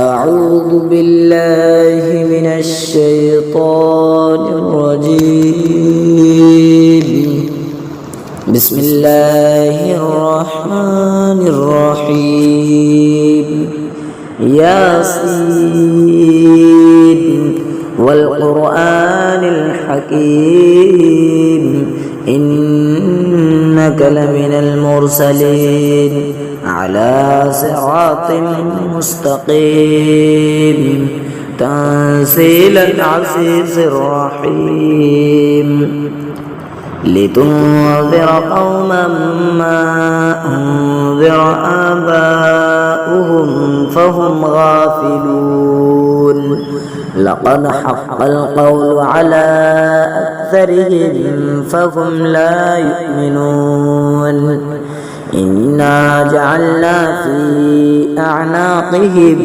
أعوذ بالله من الشيطان الرجيم. بسم الله الرحمن الرحيم. ياسين والقرآن الحكيم إنك لمن المرسلين على صراط مستقيم تنزيل العزيز الرحيم لتنذر قوما ما أنذر آباؤهم فهم غافلون. لقد حق القول على أكثرهم فهم لا يؤمنون. إنا جعلنا في أعناقهم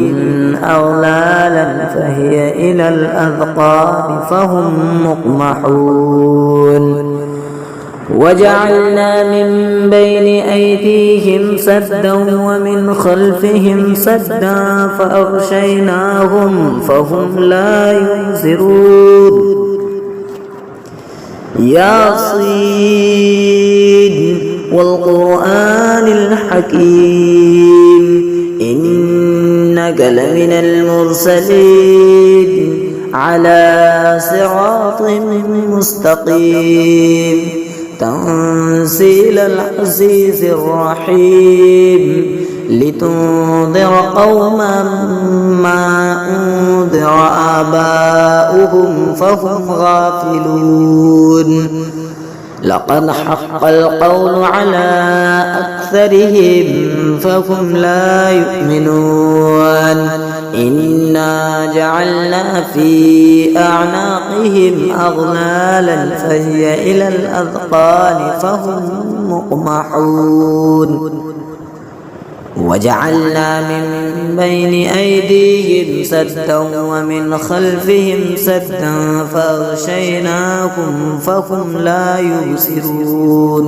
أغلالا فهي إلى الأذقان فهم مقمحون. وجعلنا من بين أيديهم سدا ومن خلفهم سدا فأغشيناهم فهم لا يبصرون. ياسين والقرآن الحكيم إنك لمن المرسلين على صراط مستقيم تنزيل العزيز الرحيم لتنذر قوما ما أنذر آباؤهم فهم غافلون. لقد حق القول على أكثرهم فهم لا يؤمنون. إنا جعلنا في أعناقهم أغلالا فهي إلى الأذقان فهم مقمحون. وجعلنا من بين أيديهم سدا ومن خلفهم سدا فأغشيناهم فهم لا يبصرون.